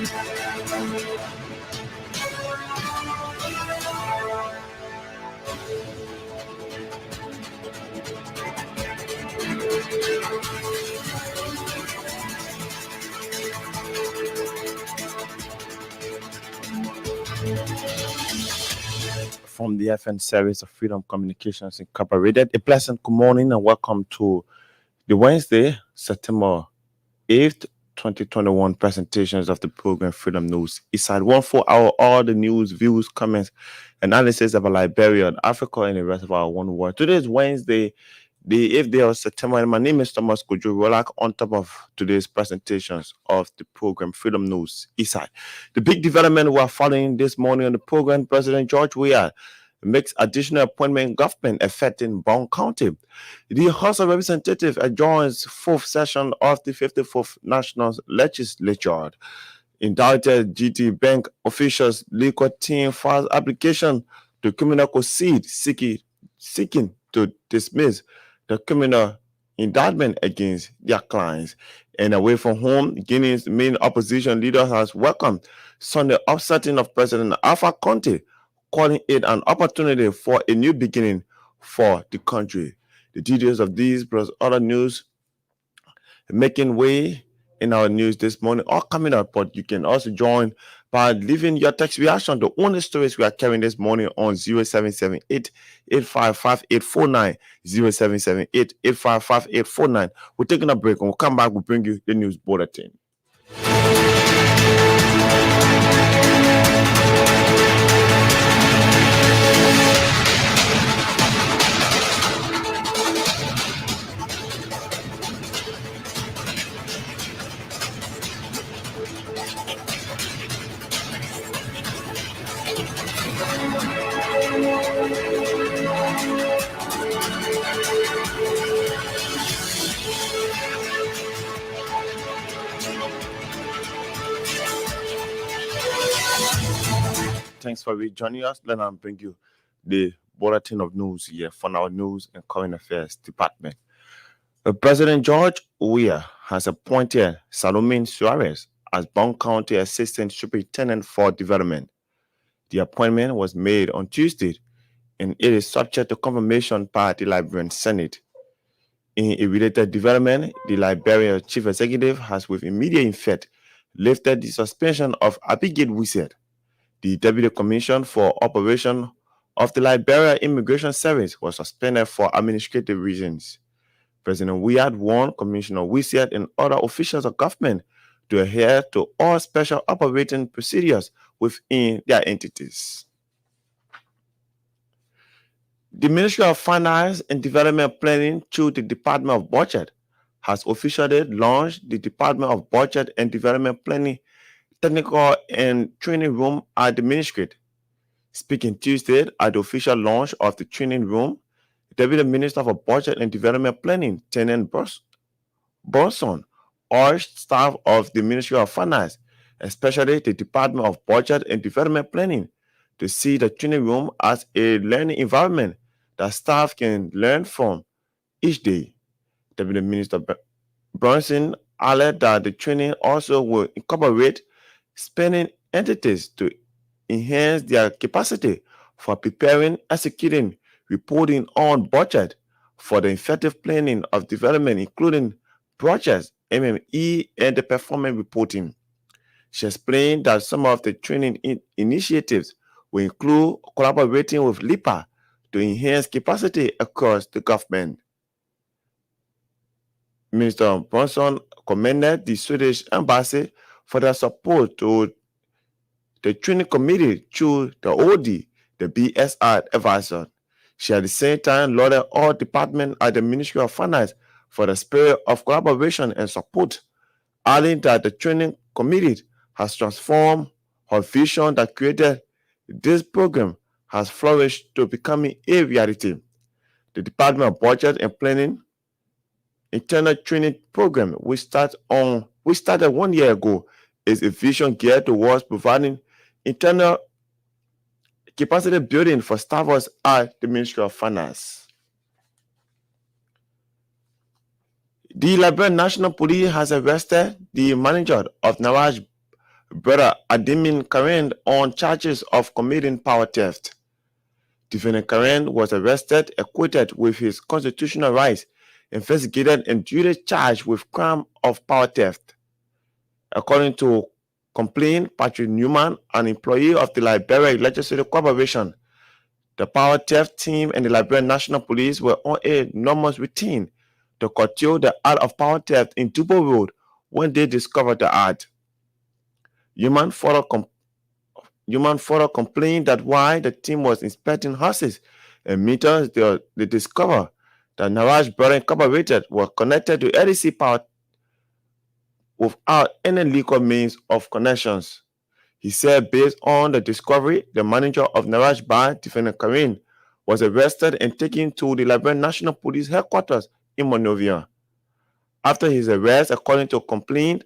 From the FN Service of Freedom Communications Incorporated. A pleasant good morning and welcome to the Wednesday, September 8th, 2021 presentations of the program Freedom News. Inside 1 4 hour, all the news, views, comments, analysis about Liberia and Africa and the rest of our one world. Today is Wednesday, the 8th day of September, and my name is Thomas Kojo Rolak. On top of today's presentations of the program Freedom News, Eastside. The big development we are following this morning on the program, President George Weah makes additional appointment in government affecting Bond County. The House of Representatives adjourns fourth session of the 54th National Legislature. Indicted GT Bank officials legal team files application to criminal proceed seeking to dismiss the criminal indictment against their clients. And away from home, Guinea's main opposition leader has welcomed Sunday upsetting of President Alpha Conte, calling it an opportunity for a new beginning for the country. The details of these plus other news making way in our news this morning are coming up, but you can also join by leaving your text reaction to only stories we are carrying this morning on 0778 855 849 0778 855 849. We're taking a break and we'll come back, we'll bring you the news bulletin. Thanks for joining us. Let me bring you the bulletin of news here from our News and Current Affairs Department. President George Weah has appointed Salome Suarez as Bond County Assistant Superintendent for Development. The appointment was made on Tuesday, and it is subject to confirmation by the Liberian Senate. In a related development, the Liberian Chief Executive has with immediate effect lifted the suspension of Abigail Wissett, the Deputy Commissioner for Operation of the Liberia Immigration Service, was suspended for administrative reasons. President Weah warned Commissioner Wissett and other officials of government to adhere to all special operating procedures within their entities. The Ministry of Finance and Development Planning through the Department of Budget has officially launched the Department of Budget and Development Planning Technical and Training Room at the Ministry. Speaking Tuesday at the official launch of the training room, Deputy Minister for Budget and Development Planning, Tenant Burson, urged staff of the Ministry of Finance, especially the Department of Budget and Development Planning, to see the training room as a learning environment that staff can learn from each day. Deputy Minister Burson added that the training also will incorporate spending entities to enhance their capacity for preparing, executing, reporting on budget for the effective planning of development, including projects, MME, and the performance reporting. She explained that some of the training initiatives will include collaborating with LIPA to enhance capacity across the government. Minister Bronson commended the Swedish Embassy for their support to the training committee through the OD, the BSR advisor. She at the same time lauded all departments at the Ministry of Finance for the spirit of collaboration and support, adding that the training committee has transformed her vision that created this program has flourished to becoming a reality. The Department of Budget and Planning internal training program, which started 1 year ago, is a vision geared towards providing internal capacity building for staffers at the Ministry of Finance. The Liberian National Police has arrested the manager of Naraj brother Admin Karen on charges of committing power theft. Defendant Karen was arrested, acquitted with his constitutional rights, investigated and duly charged with crime of power theft. According to complaint Patrick Newman, an employee of the Liberia Legislative Corporation, the power theft team and the Liberian National Police were on a enormous routine to curtail the act of power theft in Dubo Road when they discovered the act. Newman further complained that while the team was inspecting horses and meters, they discovered that Naraj Brother Incorporated was connected to LDC Power without any legal means of connections. He said based on the discovery, the manager of Naraj Bar, Defendant Karim, was arrested and taken to the Liberian National Police headquarters in Monrovia. After his arrest, according to a complaint,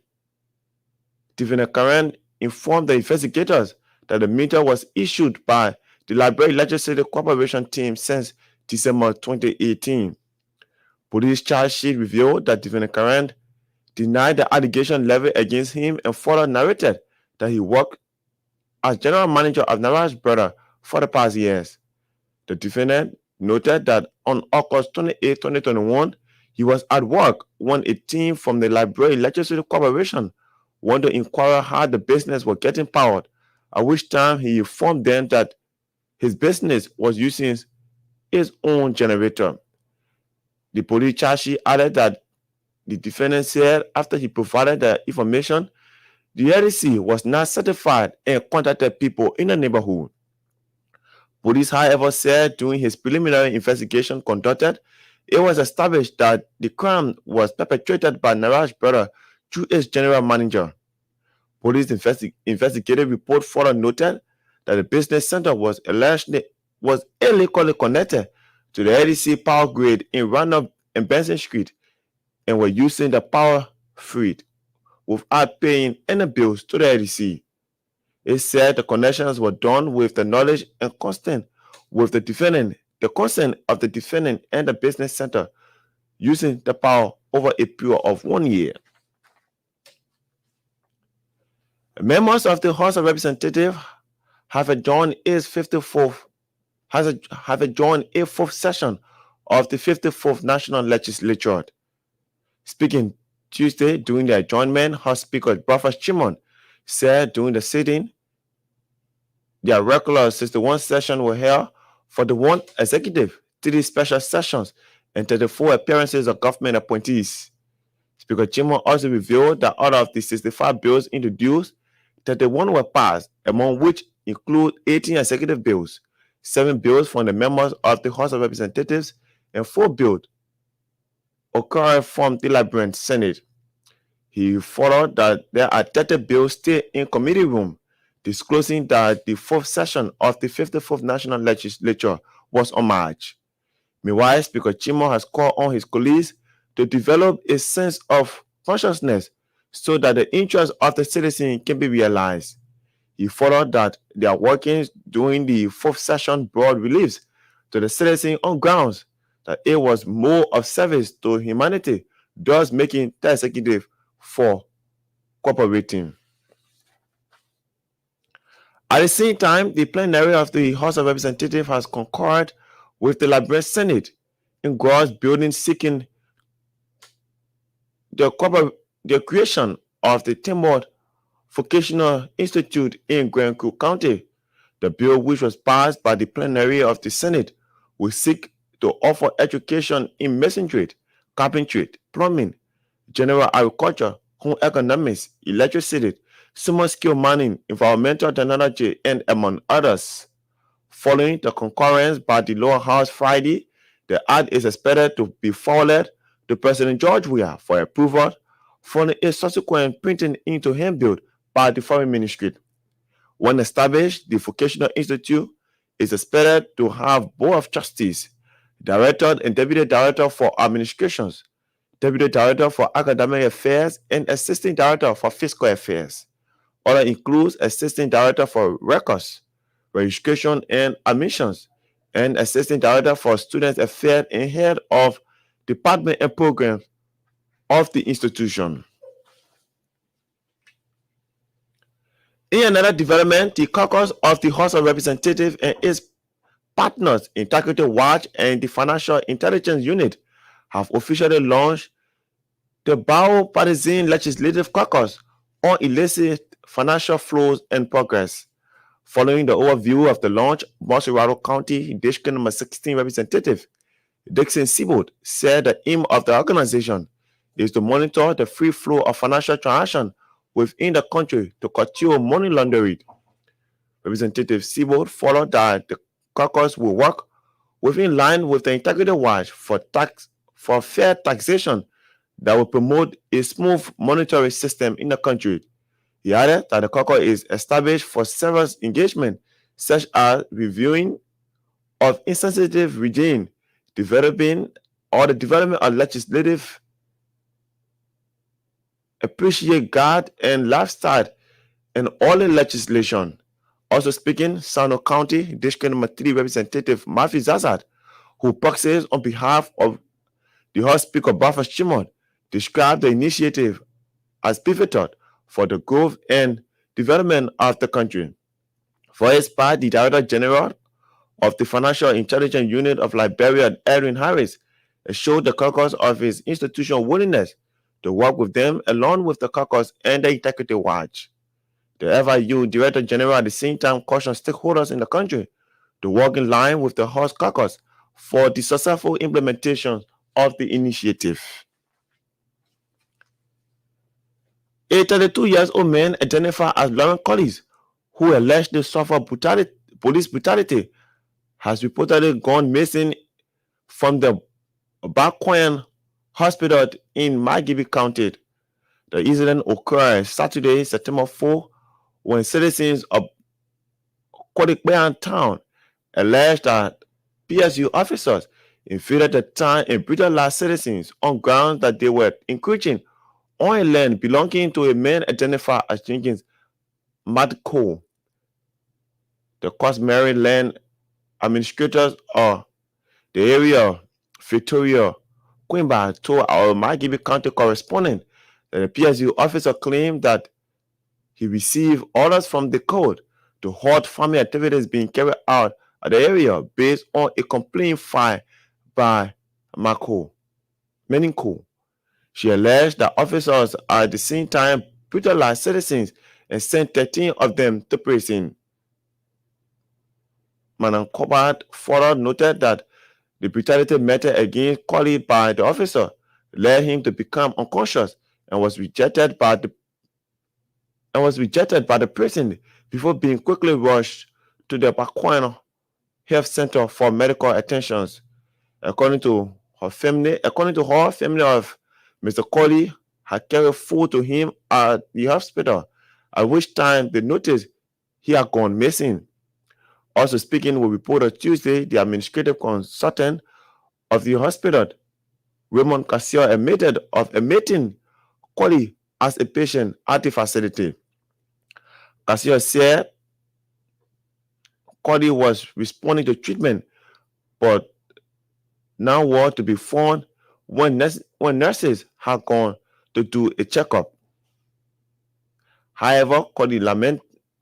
Defendant Karim informed the investigators that the meter was issued by the Liberia Legislative Corporation team since December 2018. Police charge sheet revealed that Defendant Karim denied the allegation leveled against him and further narrated that he worked as general manager of Naraj Brother for the past years. The defendant noted that on August 28, 2021, he was at work when a team from the Liberia Legislative Corporation wanted to inquire how the business was getting powered, at which time he informed them that his business was using his own generator. The police charge sheet added that the defendant said after he provided the information, the LDC was not certified and contacted people in the neighborhood. Police, however, said during his preliminary investigation conducted, it was established that the crime was perpetrated by Naraj Brother through its general manager. Police investigative report further noted that the business center was illegally connected to the LDC power grid in Randolph and Benson Street and were using the power grid without paying any bills to the LDC. It said the connections were done with the knowledge and consent with the defendant, the consent of the defendant and the business center using the power over a period of 1 year. Members of the House of Representatives have adjourned a fourth session of the 54th National Legislature. Speaking Tuesday during the adjournment, House Speaker Buffer Chimon said during the sitting, their regular 61 session were held for the one executive, 3 special sessions, and 34 appearances of government appointees. Speaker Chimon also revealed that out of the 65 bills introduced, 31 were passed, among which include 18 executive bills, 7 bills from the members of the House of Representatives, and 4 bills occurring from the Liberian Senate. He followed that there are 30 bills still in committee room, disclosing that the 4th session of the 54th National Legislature was on March. Meanwhile, Speaker Chimo has called on his colleagues to develop a sense of consciousness so that the interests of the citizen can be realized. He followed that their workings during the 4th session brought reliefs to the citizen on grounds that it was more of service to humanity, thus making the executive for cooperating. At the same time, the plenary of the House of Representatives has concurred with the Liberian Senate in gross building seeking the creation of the Timor Vocational Institute in Grand Creek County. The bill, which was passed by the plenary of the Senate, will seek to offer education in masonry, carpentry, plumbing, general agriculture, home economics, electricity, small scale mining, environmental technology, and among others. Following the concurrence by the lower house Friday, the act is expected to be forwarded to President George Weah for approval, following a subsequent printing into handbill by the Foreign Ministry. When established, the Vocational Institute is expected to have Board of Trustees, Director and Deputy Director for Administrations, Deputy Director for Academic Affairs, and Assistant Director for Fiscal Affairs. Other includes Assistant Director for Records, Registration and Admissions, and Assistant Director for Student Affairs and Head of Department and Programs of the institution. In another development, the caucus of the House of Representatives and its partners, Integrity Watch and the Financial Intelligence Unit, have officially launched the bipartisan legislative caucus on illicit financial flows and progress. Following the overview of the launch, Morrisville County District Number 16 Representative Dixon Seabold said the aim of the organization is to monitor the free flow of financial transactions within the country to curtail money laundering. Representative Seabold followed that the caucus will work within line with the Integrity Watch for fair taxation that will promote a smooth monetary system in the country. He added that the caucus is established for several engagements, such as reviewing of insensitive regime, developing or the development of legislative appreciate guard and lifestyle and all the legislation. Also speaking, Sano County District Number 3 Representative Matthew Zazad, who proxies on behalf of the House Speaker Baffa Shimon, described the initiative as pivotal for the growth and development of the country. For his part, the Director General of the Financial Intelligence Unit of Liberia, Erin Harris, showed the caucus of his institutional willingness to work with them along with the caucus and the Integrity Watch. The FIU Director General at the same time cautioned stakeholders in the country to work in line with the House caucus for the successful implementation of the initiative. A 32-year-old man identified as Lauren Collins, who allegedly suffered police brutality, has reportedly gone missing from the Baquan Hospital in Magibi County. The incident occurred Saturday, September 4, when citizens of Kodikbean town alleged that PSU officers invaded the town and brutalized citizens on grounds that they were encroaching on a land belonging to a man identified as Jenkins Madco. The customary land administrators of the area, Victoria Quimba, told our Magibi County correspondent that the PSU officer claimed that he received orders from the court to halt farming activities being carried out at the area based on a complaint filed by Meninko. She alleged that officers at the same time brutalized citizens and sent 13 of them to prison. Manankobat further noted that the brutality meted against Colley by the officer led him to become unconscious and was rejected by the patient before being quickly rushed to the Baquan Health Center for medical attentions. According to her family of Mr. Colley had carried food to him at the hospital, at which time they noticed he had gone missing. Also speaking with reporter Tuesday, the administrative consultant of the hospital, Raymond Cassio, admitted of admitting Colley as a patient at the facility. Cassio said Colley was responding to treatment, but now were to be found when nurses had gone to do a checkup. However,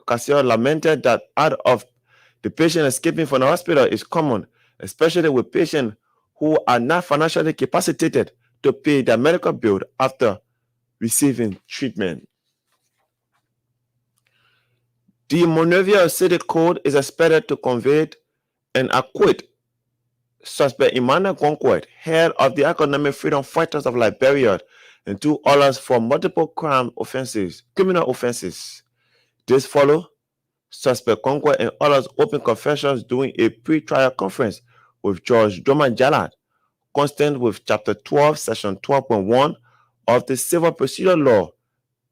Cassio lamented that out of the patient escaping from the hospital is common, especially with patients who are not financially capacitated to pay their medical bill after receiving treatment. The Monrovia City Court is expected to convict and acquit suspect Emmanuel Conquet, head of the Economic Freedom Fighters of Liberia, and 2 others for multiple criminal offenses. This follows suspect Conquet and others open confessions during a pre-trial conference with Judge Drummond Jallard, consistent with Chapter 12, Section 12.1 of the Civil Procedure Law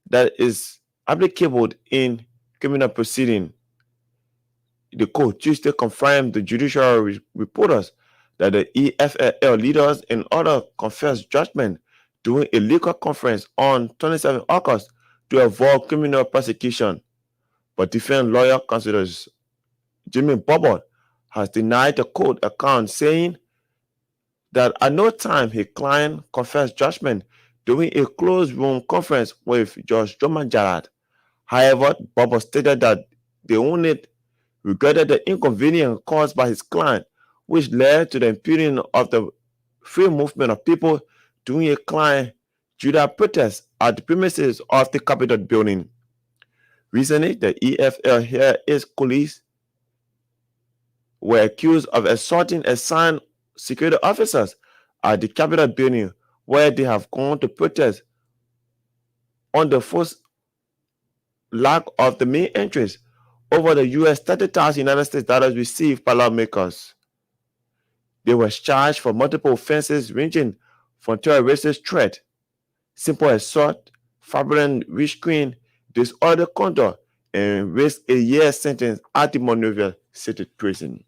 that is applicable in criminal proceeding. The court Tuesday confirmed the judicial reporters that the EFLL leaders and others confessed judgment during a legal conference on 27 August to avoid criminal prosecution. But defense lawyer considers Jimmy Bobbert has denied the court account, saying that at no time his client confessed judgment during a closed room conference with Judge Drummond Jallard. However, Bobo stated that the unit regretted the inconvenience caused by his client, which led to the impeding of the free movement of people during a client Judah protest at the premises of the Capitol building. Recently, the EFL here is police were accused of assaulting assigned security officers at the Capitol building where they have gone to protest on the first lack of the main entrance over the US $30,000 received by lawmakers. They were charged for multiple offenses ranging from terrorist threat, simple assault, fraudulent restraint, disorderly conduct, and risk a year sentence at the Monrovia City Prison.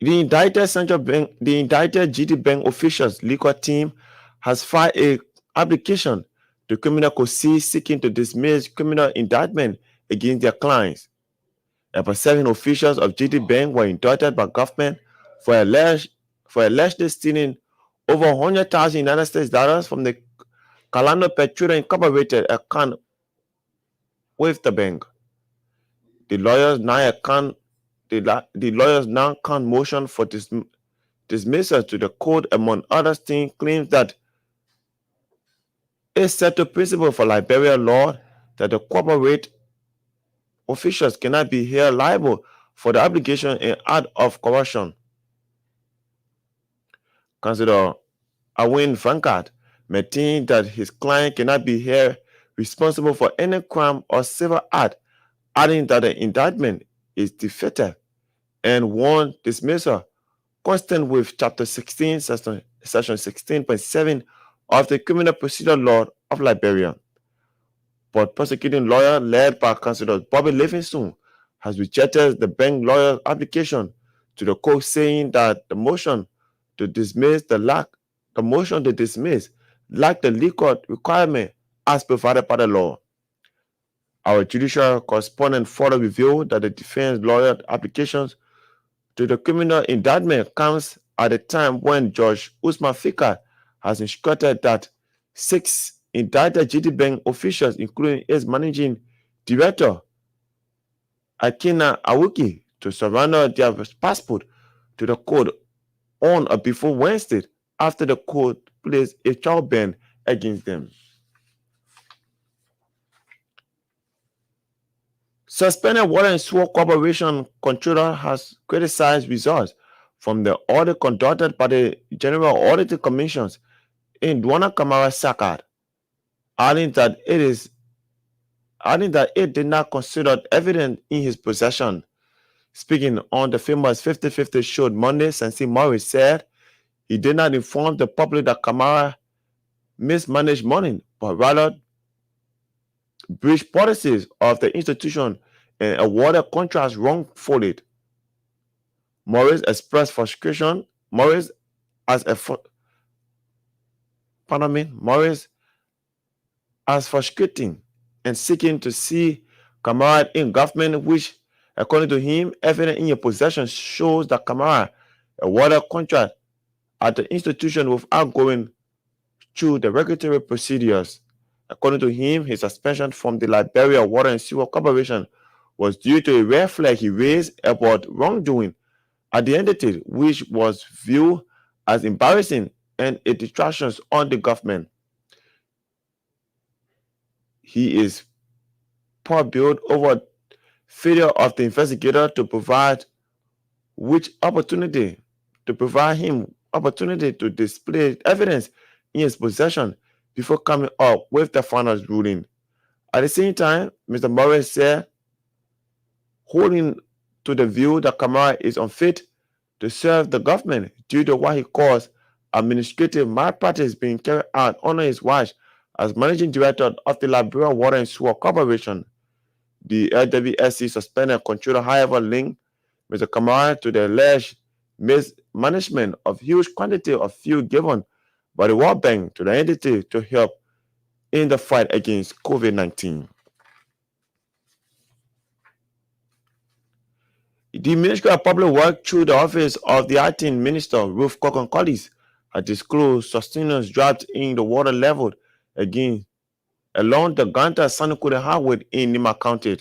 The indicted GT Bank officials legal team has filed a application to criminal court seeking to dismiss criminal indictment against their clients. About 7 officials of GT Bank were indicted by government for allegedly stealing over $100,000 from the Calano Petroleum Incorporated account with the bank. The lawyers now count motion for dismissal to the court, among other things, claims that a settled principle for Liberia law that the corporate officials cannot be held liable for the obligation and act of corruption. Councilor Awin Vankard maintained that his client cannot be held responsible for any crime or civil act, adding that the indictment is defeated and warned dismissal consistent with Chapter 16, Section 16.7 of the Criminal Procedure Law of Liberia. But prosecuting lawyer led by Councilor Bobby Livingston has rejected the bank lawyer's application to the court, saying that the motion to dismiss lacked the legal requirement as provided by the law. Our judicial correspondent further revealed that the defense lawyer applications to the criminal indictment comes at a time when Judge Usman Fika has instructed that 6 indicted GT Bank officials, including its managing director, Akina Awuki, to surrender their passport to the court on or before Wednesday after the court placed a trial ban against them. Suspended Water and Sewer Corporation controller has criticized results from the audit conducted by the General Auditing Commissions in Dwana Kamara Sakat, adding that it did not consider evidence in his possession. Speaking on the famous 50-50 show Monday, Sensi Morris said he did not inform the public that Kamara mismanaged money, but rather breached policies of the institution and awarded contracts wrongfully. Morris expressed frustration. Morris as frustrating and seeking to see Kamara in government, which, according to him, evidence in your possession shows that Kamara awarded contract at the institution without going through the regulatory procedures. According to him, his suspension from the Liberia Water and Sewer Corporation was due to a red flag he raised about wrongdoing at the entity, which was viewed as embarrassing and a distraction on the government. He is perturbed over failure of the investigator to provide him opportunity to display evidence in his possession before coming up with the final ruling. At the same time, Mr. Morris said, holding to the view that Kamara is unfit to serve the government due to what he calls administrative malpractice being carried out under his watch as managing director of the Liberia Water and Sewer Corporation. The LWSC suspended controller, however, linked Mr. Kamara to the alleged mismanagement of huge quantity of fuel given by the World Bank to the entity to help in the fight against COVID-19. The Ministry of Public Works, through the office of the acting minister, Ruth Cockon Collis, has disclosed sustenance dropped in the water level again along the Ganta Sanukure Highway in Nima County.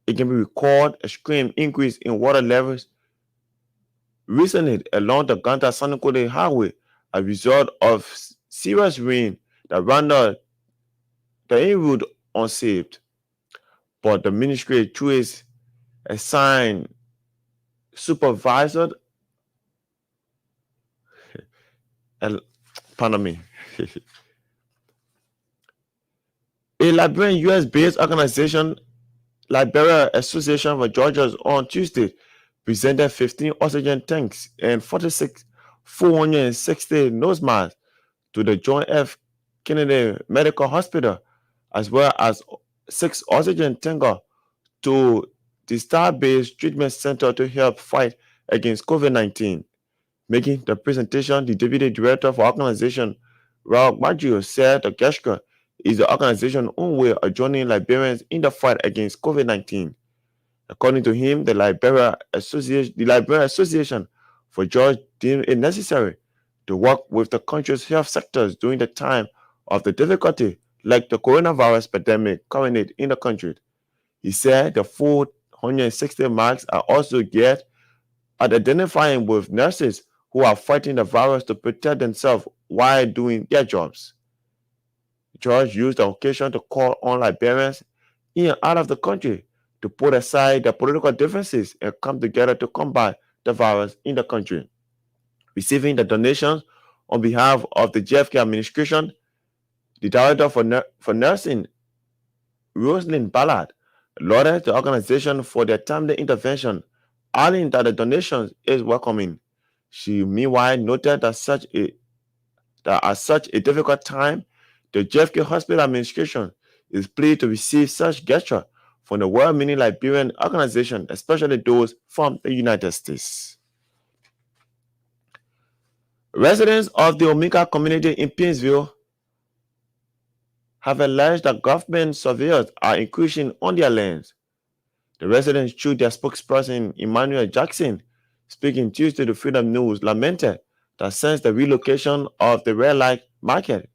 It can be recorded a extreme increase in water levels recently along the Ganta Sanukure Highway as a result of serious rain that rendered the route unsafe. But the ministry through its assigned supervisor, pardon me, a Liberian US-based organization, Liberia Association for Georgians, on Tuesday presented 15 oxygen tanks and 46 460 nose masks to the John F. Kennedy Medical Hospital, as well as 6 oxygen tankers to the Star-based treatment center to help fight against COVID-19. Making the presentation, the deputy director for organization, Raul Maggio, said the gesture is the organization's own way of joining Liberians in the fight against COVID-19. According to him, the Liberian Association for George deemed it necessary to work with the country's health sectors during the time of the difficulty like the coronavirus pandemic currently in the country. He said the 460 marks are also geared at identifying with nurses who are fighting the virus to protect themselves while doing their jobs. George used the occasion to call on Liberians in and out of the country to put aside their political differences and come together to combat the virus in the country. Receiving the donations on behalf of the JFK administration, the director for nursing, Rosalind Ballard, lauded the organization for their timely intervention, adding that the donations is welcoming. She meanwhile noted that at such a difficult time, the JFK Hospital Administration is pleased to receive such gesture from the well-meaning Liberian organization, especially those from the United States. Residents of the Omika community in Pinsville have alleged that government surveyors are increasing on their lands. The residents, through their spokesperson Emmanuel Jackson, speaking Tuesday to Freedom News, lamented that since the relocation of the red light market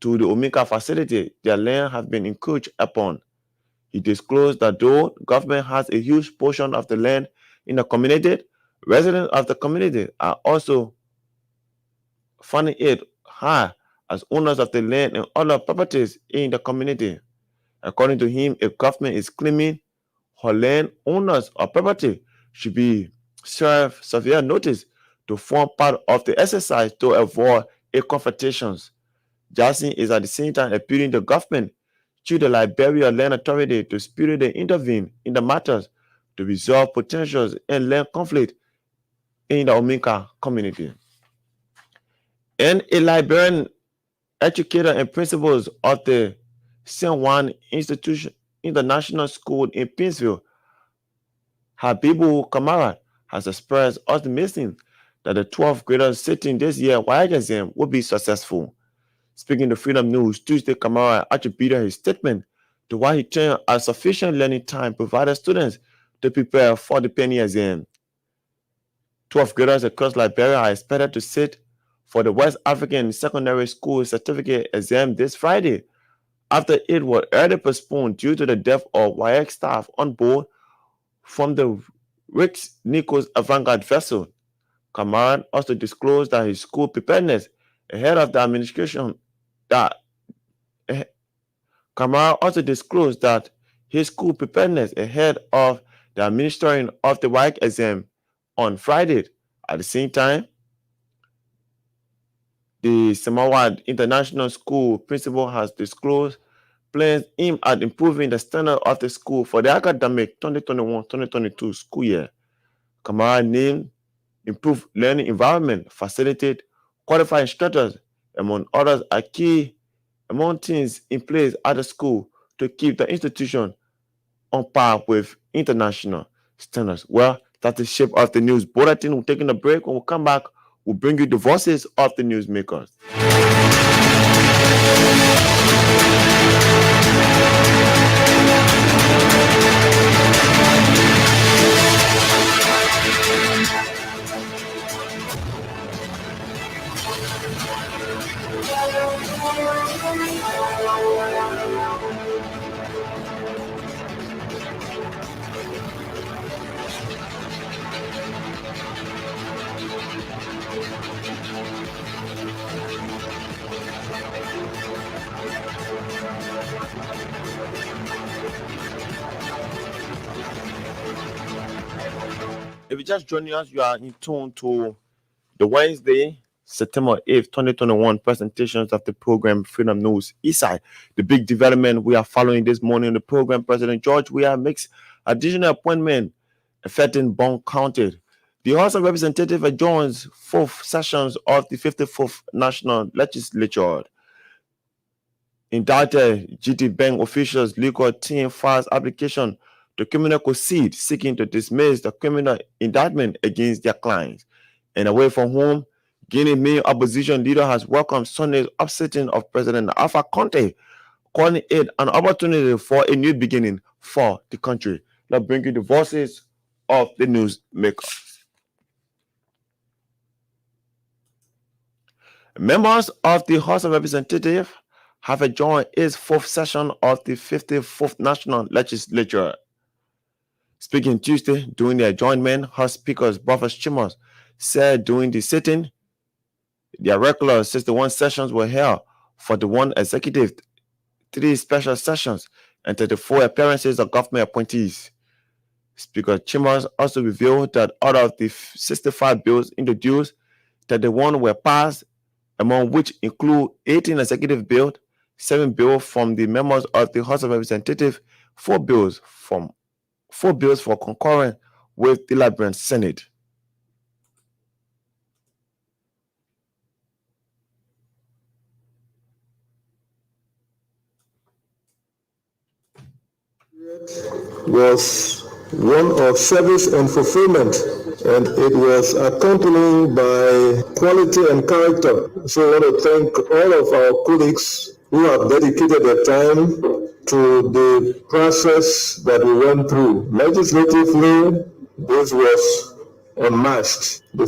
to the Omika facility, their land has been encroached upon. He disclosed that though government has a huge portion of the land in the community, residents of the community are also funding it high as owners of the land and other properties in the community. According to him, if government is claiming her land owners or property should be served severe notice to form part of the exercise to avoid a confrontations. Jackson is at the same time appealing to government through the Liberia Land Authority to speedily intervene in the matters to resolve potentials and land conflict in the Omika community. And a Liberian educator and principals of the San Juan Institution International School in Pinsville, Habibu Kamara, has expressed optimism that the 12th graders sitting this year WIAC exam will be successful. Speaking to Freedom News Tuesday, Kamara attributed his statement to what he termed as sufficient learning time provided students to prepare for the penny exam. 12th graders across Liberia are expected to sit for the West African Secondary School Certificate exam this Friday, after it was early postponed due to the death of WIAC staff on board from the Rick's Nichols Avantgarde vessel. Kamara also disclosed that his school preparedness ahead of the administration Kamara also disclosed that his school preparedness ahead of the administering of the WIAC exam on Friday. At the same time, the Samawad International School principal has disclosed plans aimed at improving the standard of the school for the academic 2021-2022 school year. Kamara named improved learning environment, facilitate qualified instructors, among others, are key among things in place at the school to keep the institution on par with international standards. Well, that's the shape of the news bulletin. We're taking a break. When we come back, we'll bring you the voices of the newsmakers. If you just joining us, you are in tune to the Wednesday, September 8th, 2021 presentations of the program Freedom News Eastside. The big development we are following this morning in the program, President George Weah makes additional appointment affecting Bond County. The House of Representatives adjourns fourth sessions of the 54th National Legislature. Indicted GT Bank officials legal team files application to criminal proceed seeking to dismiss the criminal indictment against their clients. And away from home, Guinea main opposition leader has welcomed Sunday's upsetting of President Alpha Conte, calling it an opportunity for a new beginning for the country. Let's bring you the voices of the newsmakers. Members of the House of Representatives have adjourned its fourth session of the 54th National Legislature. Speaking Tuesday during the adjournment, House Speaker Buffer Chimos said during the sitting, their regular 61 sessions were held for the one executive, 3 special sessions, and 34 appearances of government appointees. Speaker Chimos also revealed that out of the 65 bills introduced, 31 were passed, among which include 18 executive bills, 7 bills from the members of the House of Representatives, 4 bills for concurrence with the Liberian Senate. Was one of service and fulfillment, and it was accompanied by quality and character. So I want to thank all of our colleagues who have dedicated their time to the process that we went through. Legislatively, this was unmatched. The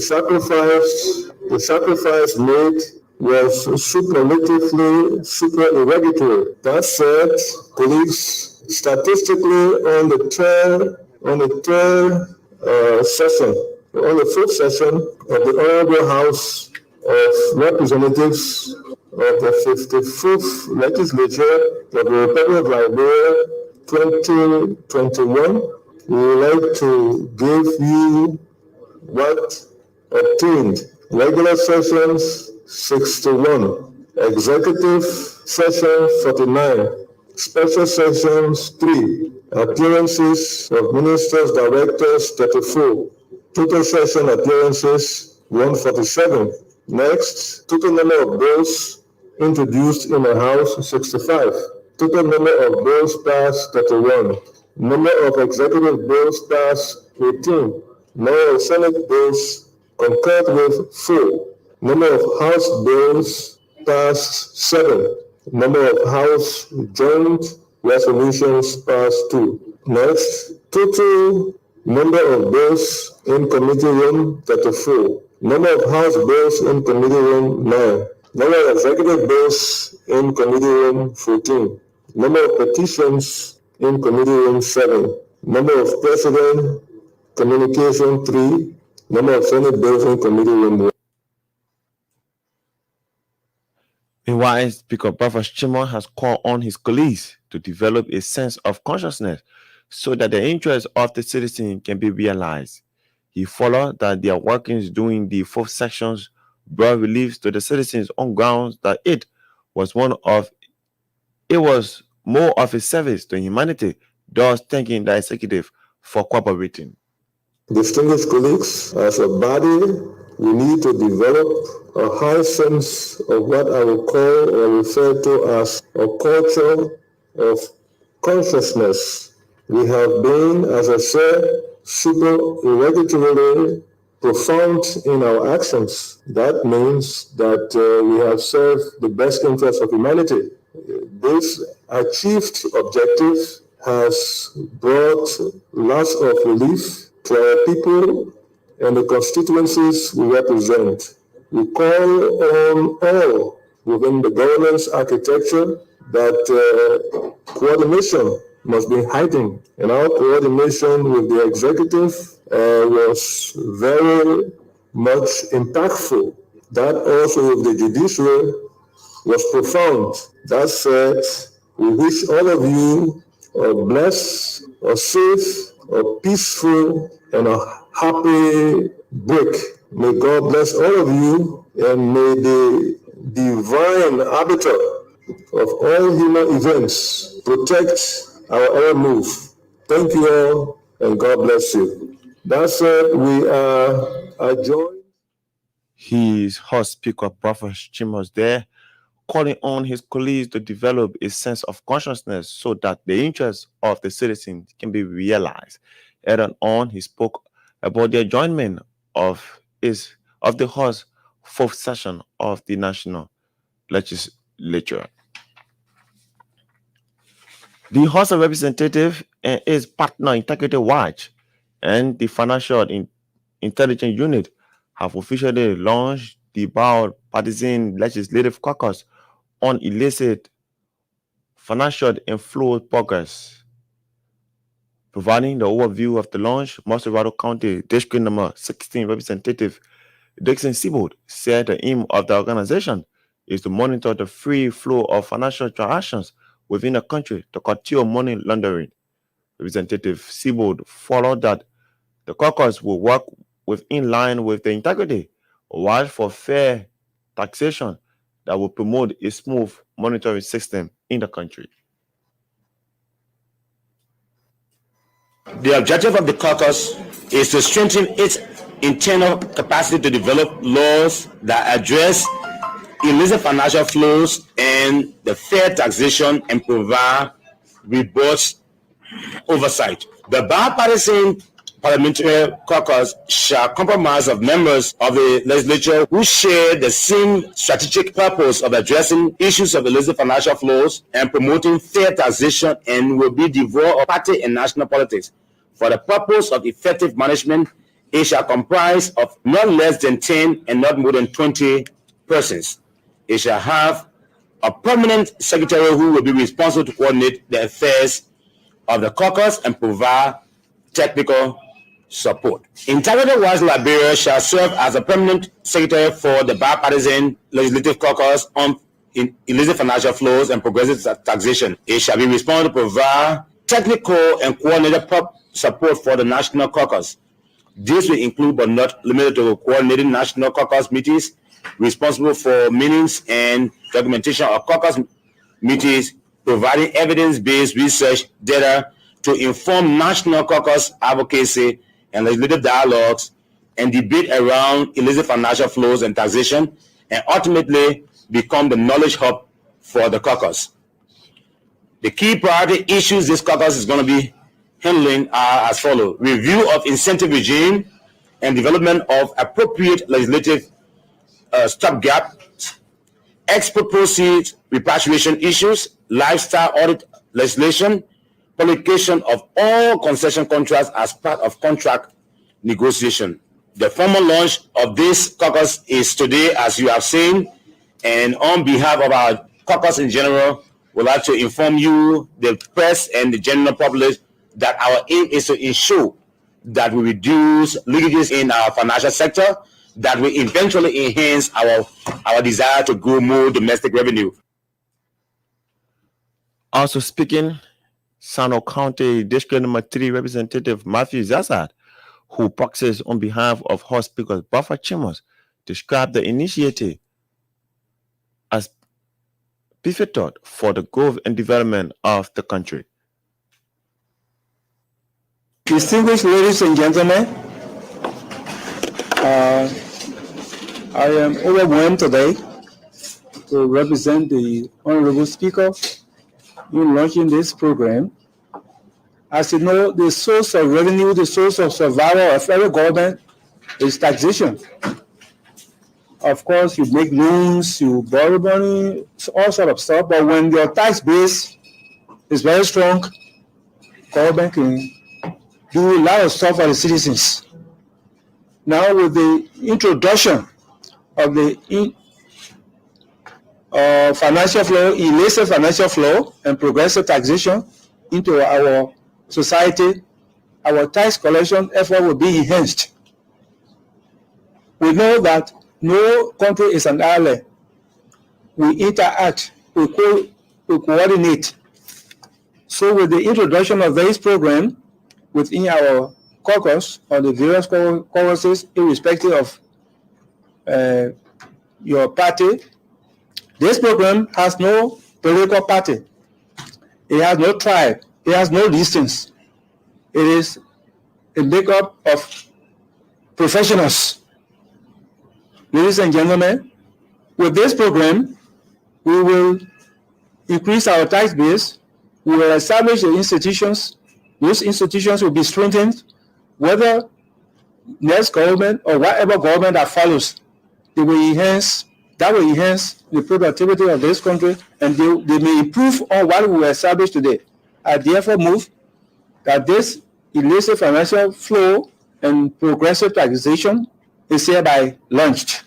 sacrifice made was superlatively supererogatory. That said, colleagues, statistically on the fourth session of the Honorable House of Representatives of the 55th Legislature of the Republic of Liberia 2021, we would like to give you what obtained. Regular sessions 61, executive session 49, special sessions 3, appearances of ministers, directors 34, total session appearances 147. Next, total number of bills introduced in the House 65, total number of bills passed 31, number of executive bills passed 18, number of Senate bills concurred with 4, number of House bills passed 7, number of House joint resolutions passed 2. Next, total number of bills in committee room 34, number of House bills in committee room 9, number of executive bills in committee room 14, number of petitions in committee room 7, number of president communication 3, number of Senate bills in committee room 1. Meanwhile, Speaker Buffer Chimon has called on his colleagues to develop a sense of consciousness so that the interests of the citizen can be realized. He followed that their workings during the fourth sections brought relief to the citizens on grounds that it was more of a service to humanity, thus thanking the executive for cooperating. Distinguished colleagues, as a body, we need to develop a high sense of what I will call or refer to as a culture of consciousness. We have been, as I said, supererogatory profound in our actions. That means that we have served the best interests of humanity. This achieved objective has brought lots of relief to our people and the constituencies we represent. We call on all within the governance architecture that coordination must be heightened, and our coordination with the executive was very much impactful. That also with the judiciary was profound. That said, we wish all of you a blessed, a safe, a peaceful, and a happy break. May God bless all of you, and may the divine arbiter of all human events protect our every move. Thank you all, and God bless you. That said, we are adjourned. His host speaker, Prophet Chimos, there, calling on his colleagues to develop a sense of consciousness so that the interests of the citizens can be realized. Adding on, he spoke about the adjournment of the host fourth session of the National Legislature. The House of Representatives and its partner Integrity Watch and the Financial Intelligence Unit have officially launched the bipartisan legislative caucus on illicit financial inflow progress. Providing the overview of the launch, Morrison County District Number 16 Representative Dixon Seabold said the aim of the organization is to monitor the free flow of financial transactions within the country to curtail money laundering. Representative Seabold followed that the caucus will work in line with the integrity, while for fair taxation that will promote a smooth monitoring system in the country. The objective of the caucus is to strengthen its internal capacity to develop laws that address illicit financial flows and the fair taxation and provide robust oversight. The bipartisan parliamentary caucus shall comprise of members of the legislature who share the same strategic purpose of addressing issues of illicit financial flows and promoting fair taxation, and will be devoid of party and national politics. For the purpose of effective management, it shall comprise of not less than 10 and not more than 20 persons. It shall have a permanent secretary who will be responsible to coordinate the affairs of the caucus and provide technical support. Integrity Watch Liberia shall serve as a permanent secretary for the bipartisan legislative caucus on illicit financial flows and progressive taxation. It shall be responsible to provide technical and coordinated support for the national caucus. This will include but not limited to coordinating national caucus meetings, responsible for meetings and documentation of caucus meetings, providing evidence-based research data to inform national caucus advocacy and legislative dialogues and debate around illicit financial flows and taxation, and ultimately become the knowledge hub for the caucus. The key priority issues this caucus is going to be handling are as follows: review of incentive regime and development of appropriate legislative stopgaps, export proceeds repatriation issues, lifestyle audit legislation, publication of all concession contracts as part of contract negotiation. The formal launch of this caucus is today, as you have seen, and on behalf of our caucus in general, we'd like to inform you, the press and the general public, that our aim is to ensure that we reduce leakages in our financial sector, that will eventually enhance our desire to grow more domestic revenue. Also speaking, Sano County District Number 3 Representative Matthew Zazad, who practices on behalf of House Speaker Buffer Chimos, described the initiative as pivotal for the growth and development of the country. Distinguished ladies and gentlemen, I am overwhelmed today to represent the Honorable Speaker in launching this program. As you know, the source of revenue, the source of survival of every government is taxation. Of course, you make loans, you borrow money, all sort of stuff, but when your tax base is very strong, government can do a lot of stuff for the citizens. Now, with the introduction of the financial flow, illicit financial flow, and progressive taxation into our society, our tax collection effort will be enhanced. We know that no country is an island. We interact, we coordinate. So with the introduction of this program within our caucus or the various caucuses, irrespective of your party. This program has no political party. It has no tribe. It has no distance. It is a makeup of professionals. Ladies and gentlemen, with this program, we will increase our tax base. We will establish the institutions. Those institutions will be strengthened, whether next government or whatever government that follows. That will enhance the productivity of this country, and they may improve on what we established today. I therefore move that this illicit financial flow and progressive taxation is hereby launched.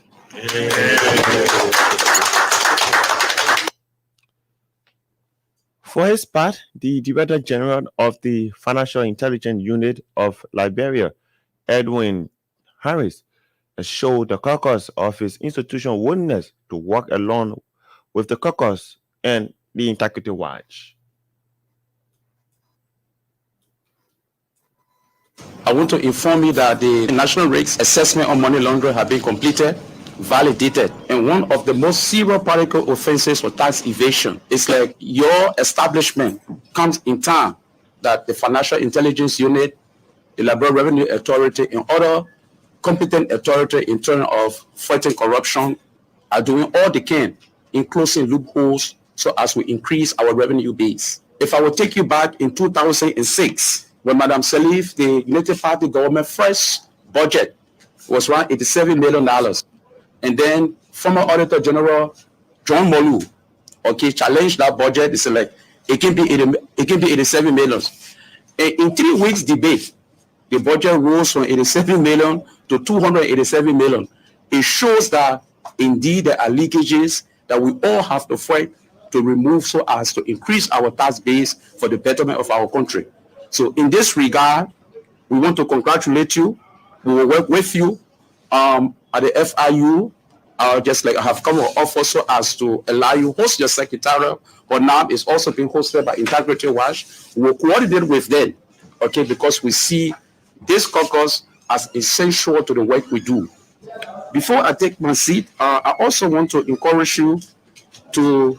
For his part, the Director General of the Financial Intelligence Unit of Liberia, Edwin Harris, showed the caucus of his institutional willingness to work along with the caucus and the Integrity Watch. I want to inform you that the National Risk Assessment on Money Laundering has been completed, validated, and one of the most serious political offenses for tax evasion is like your establishment comes in time that the Financial Intelligence Unit, the Liberia Revenue Authority, and other competent authority in terms of fighting corruption are doing all they can in closing loopholes so as we increase our revenue base. If I would take you back in 2006, when Madam Salif, the Native Party government first budget was around $87 million. And then former Auditor General John Molu, challenged that budget. They said like, it can be 87 million. And in 3 weeks debate, the budget rose from 87 million to 287 million. It shows that indeed there are leakages that we all have to fight to remove so as to increase our tax base for the betterment of our country. So in this regard, we want to congratulate you. We will work with you at the FIU. Just like I have come off also as to allow you host your secretarial, but now it's also being hosted by Integrity Watch. We will coordinate with them, because we see this caucus as essential to the work we do. Before I take my seat, I also want to encourage you to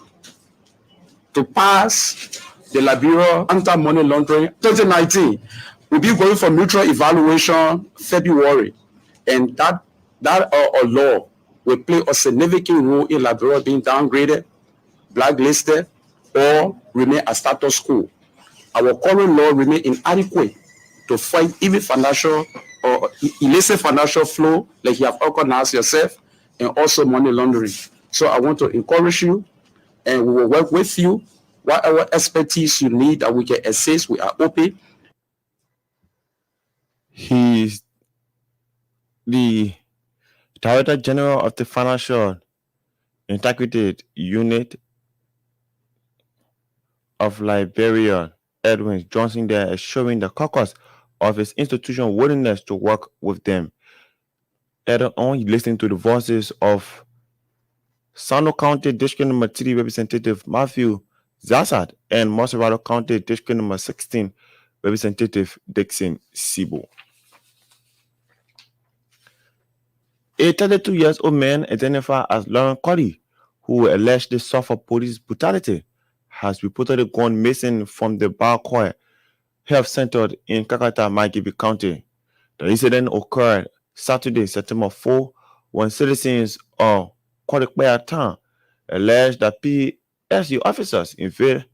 pass the Liberia Anti-Money Laundering 2019. We'll be going for mutual evaluation February, and that law will play a significant role in Liberia being downgraded, blacklisted, or remain a status quo. Our current law remains inadequate to fight even financial or illicit financial flow, like you have organized yourself, and also money laundering. So I want to encourage you, and we will work with you. Whatever expertise you need that we can assist, we are open. He's the Director General of the Financial Integrity Unit of Liberia, Edwin Johnson, there is showing the caucus of his institutional willingness to work with them. Later on, he listened to the voices of Sano County District Number 3 Representative Matthew Zassad and Moserado County District Number 16 Representative Dixon Sibo. A 32-year-old man identified as Lauren Cuddy, who allegedly suffered police brutality, has reportedly gone missing from the Balcoy Health Center in Kakata, Maigibi County. The incident occurred Saturday, September 4, when citizens of Kodikbaya Town alleged that PSU officers invaded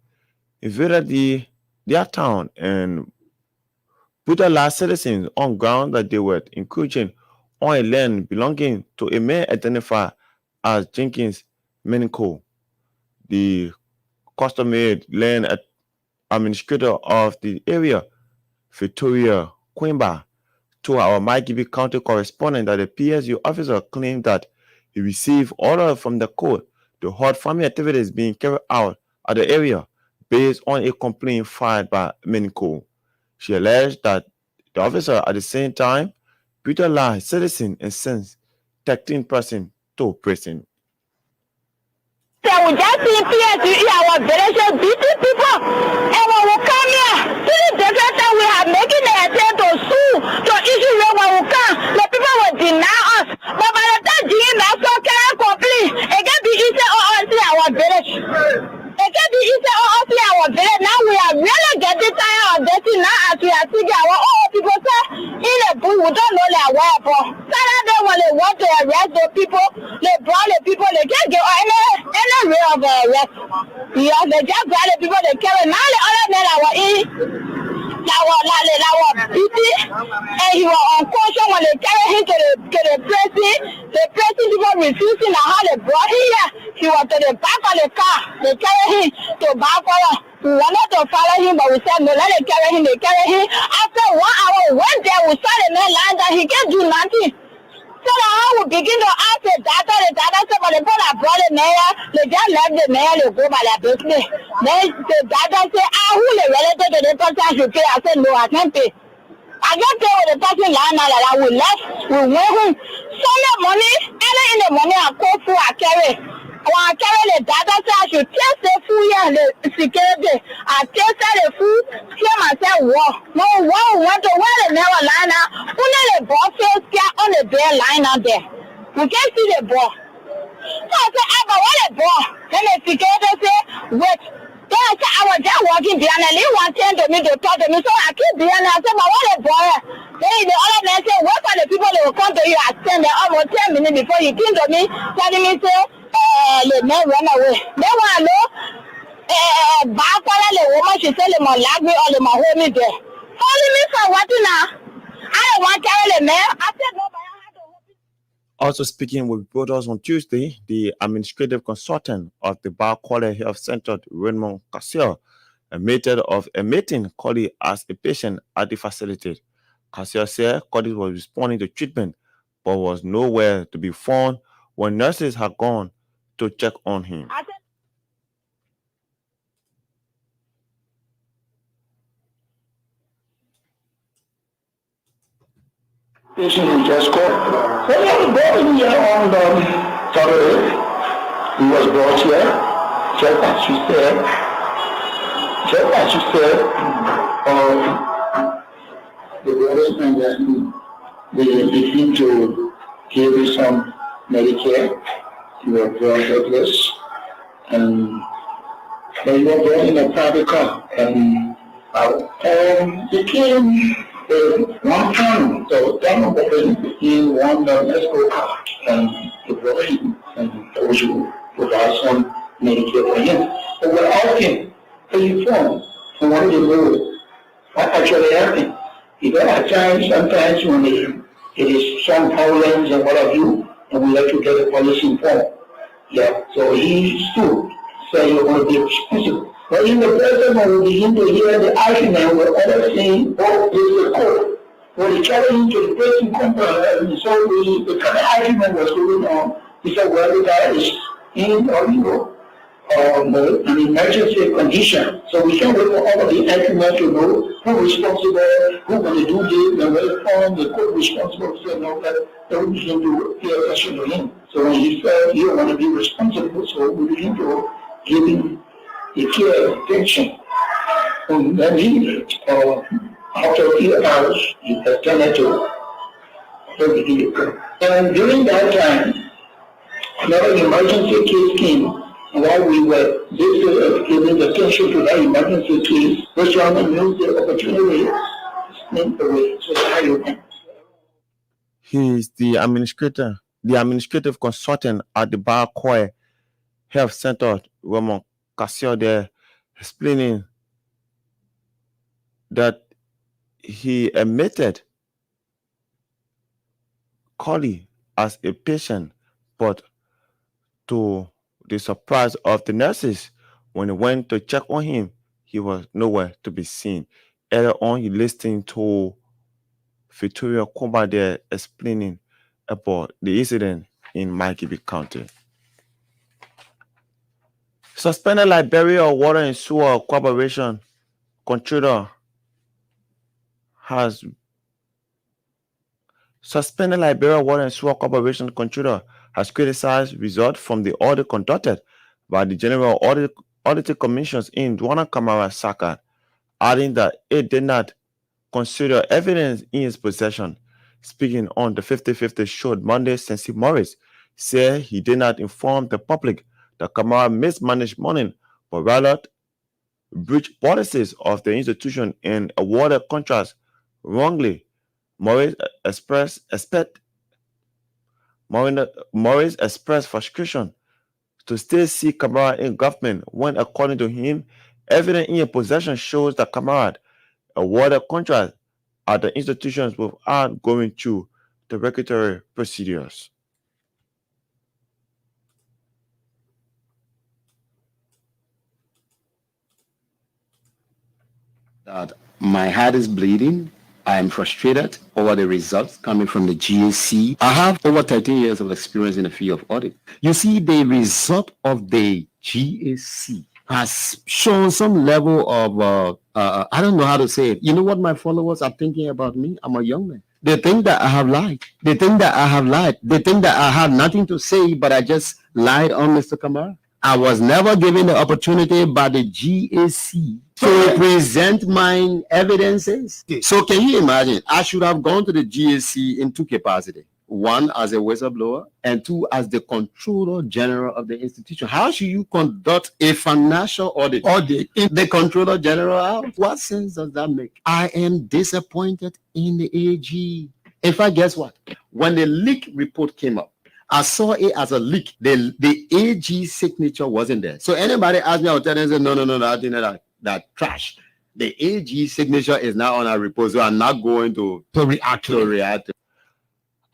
their town and brutalized citizens on ground that they were encroaching on a land belonging to a man identified as Jenkins Meniko, the customary land administrator of the area. Victoria Quimba told our Maigibi County correspondent that the PSU officer claimed that he received order from the court to halt farming activities being carried out at the area based on a complaint filed by Meniko. She alleged that the officer at the same time brutalized citizens and sent 13 persons to prison. So we just see PSU in our village beating people, and when we come here, to the different time we are making the attempt to sue weapon. Saturday when they want to arrest the people, they brought the people, they can't get any way of arrest. Yeah, they just brought the people, they carry. Now the other men that were in, that were beating, and he was unconscious when they carried him to the prison. The prison people refusing and how they brought him here. He was to the back of the car. They carried him to back of. We wanted to follow him, but we said no, let them carry him. They carry him. After 1 hour, we went there, we saw the man lying down. He can't do nothing. So now we begin to ask the doctor said, but the people that brought the mayor, they just left the mayor, they go by their business. Then the doctor said, who the relative to the person I should pay? I said, no, I can't pay. I can't pay with the person lying down like that. We left, we went home. Sunday morning, early in the morning, I called food, I carry. When I carry the doctor said I should taste the food here and the security. I tasted the food, tell myself, wow. No, wow, we went to where the man was lying down. Only the ball feels scared on the bed lying out there. We can't see the ball. So I said, but what the ball? Then the security said, wait. Then I said, I was just walking behind and he wanted to me to talk to me. So I keep behind and I said, but what the ball? Then the other man said, wait for the people that will come to you. I stand there almost 10 minutes before he came to me, telling me, say, the man run away. Then when I know, back when the woman, she said, they might lock me or they might hold me there. Holding me for what now? I don't want to carry the man. I said, no, but I had to hold me. Also speaking with reporters on Tuesday, the administrative consultant of the Bar Quality Health Center, Raymond Cassiel, admitted of admitting Cody as a patient at the facility. Cassiel said Cody was responding to treatment, but was nowhere to be found when nurses had gone to check on him. I said, patient who just called. So he was brought here on Saturday. He was brought here, just as you said. The brothers and they seem to give you some Medicare. You were brought helpless, and then you were brought in a private car, and they came. One time, so that was in one Mexico car, and they brought him and told you provide some Medicare for him. But we're asking for your phone and what do you do? What actually happened? Because at times, sometimes when it is some problems and what have you, and we like to get the police informed. Yeah, so he stood, said you're going to be responsible. But in the present, when we begin to hear the argument with others saying, oh, this is a court. When they challenge to the person complaint, and so the kind of argument was going on. He said, well, the guy is in, an emergency condition. So we can't wait for all of the argument to know who is responsible, who going to do this, and whether the court responsible. So no, that we begin to pay attention to him. So when he said, you don't want to be responsible, so we begin to give him the care attention. And then he, after a few hours, he attended to the and during that time, another emergency case came. And while we were busy giving attention to that emergency case, this one used the opportunity to away. So how you can. He is the administrative consultant at the Bar Quality Health Center, Raymond Cassiel, there, explaining that he admitted Cody as a patient, but to the surprise of the nurses, when they went to check on him, he was nowhere to be seen. Earlier on, he listened to Victoria Kumba there explaining about the incident in Miami County. Suspended Liberia Water and Sewer Corporation controller has criticized results from the audit conducted by the General Auditing Commissions in Dwana Kamara Saka, adding that it did not consider evidence in its possession. Speaking on the 50-50 show Monday, Sensi Morris said he did not inform the public that Kamara mismanaged money, but rather breached policies of the institution and awarded contracts wrongly Morris expressed frustration to still see Kamara in government when, according to him, evidence in your possession shows that Kamara awarded contracts at the institutions without going through the regulatory procedures. That my heart is bleeding. I am frustrated over the results coming from the GAC. I have over 13 years of experience in the field of audit. You see, the result of the GAC has shown some level of, I don't know how to say it. You know what my followers are thinking about me? I'm a young man. They think that I have lied. They think that I have lied. They think that I have nothing to say, but I just lied on Mr. Kamara. I was never given the opportunity by the GAC to present my evidences. So can you imagine? I should have gone to the GAC in two capacities. One as a whistleblower and two as the controller general of the institution. How should you conduct a financial audit in the controller general house? What sense does that make? I am disappointed in the AG. In fact, guess what? When the leak report came up, I saw it as a leak. The AG signature wasn't there. So anybody asked me, I'll tell them, no, I think that trash. The AG signature is now on our report, so I'm not going to react.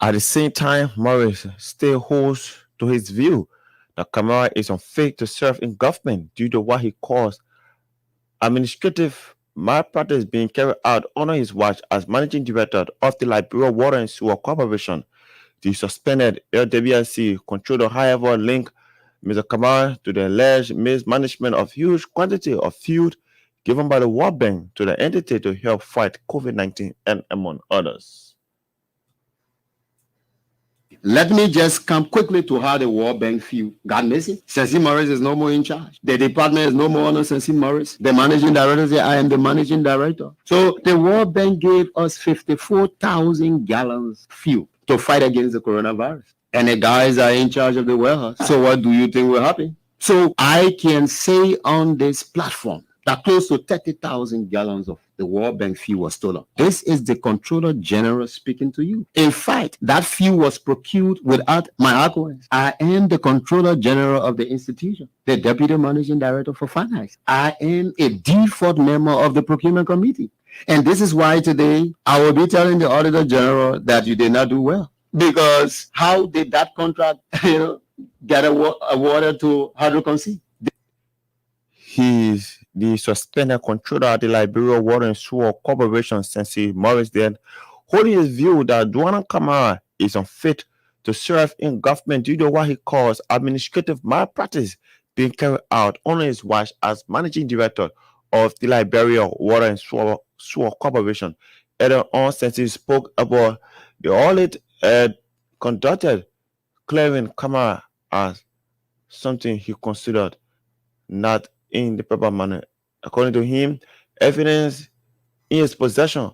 At the same time, Morris still holds to his view that Kamara is unfit to serve in government due to what he calls administrative malpractice being carried out under his watch as managing director of the Liberia Water and Sewer Corporation. The suspended LWC controller, however, linked Mr. Kamara to the alleged mismanagement of huge quantity of fuel given by the World Bank to the entity to help fight COVID-19 and among others. Let me just come quickly to how the World Bank fuel got missing. Sensi Morris is no more in charge. The department is no more under Sensi Morris. The managing director said, I am the managing director. So the World Bank gave us 54,000 gallons fuel to fight against the coronavirus. And the guys are in charge of the warehouse. So what do you think will happen? So I can say on this platform that close to 30,000 gallons of the World Bank fuel was stolen. This is the Controller General speaking to you. In fact, that fuel was procured without my acquaintance. I am the Controller General of the institution, the Deputy Managing Director for Finance. I am a default member of the Procurement Committee. And this is why today I will be telling the Auditor General that you did not do well. Because how did that contract get awarded to Hydroconc? He's the suspended controller at the Liberia Water and Sewer Corporation since Morris then, holding his view that Dwana Kamara is unfit to serve in government due to what he calls administrative malpractice being carried out under his watch as managing director of the Liberia Water and Sewer Corporation. Earlier on, since he spoke about the audit conducted, clearing Kamara as something he considered not in the proper manner. According to him, evidence in his possession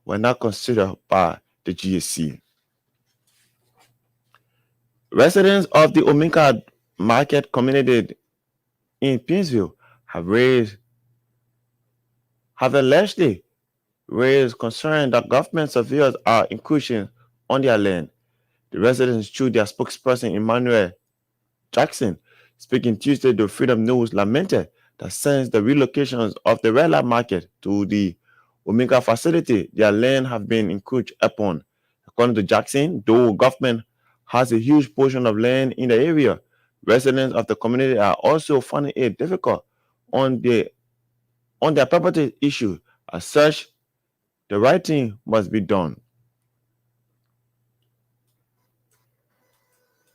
were not considered by the GAC. Residents of the Ominka market community in Pinsville have allegedly raised concern that government surveyors are encroaching on their land. The residents, through their spokesperson Emmanuel Jackson, speaking Tuesday to Freedom News, lamented that since the relocations of the Red Light Market to the Omega facility, their land have been encroached upon. According to Jackson, though government has a huge portion of land in the area, residents of the community are also finding it difficult on their property issue. As such, the right thing must be done.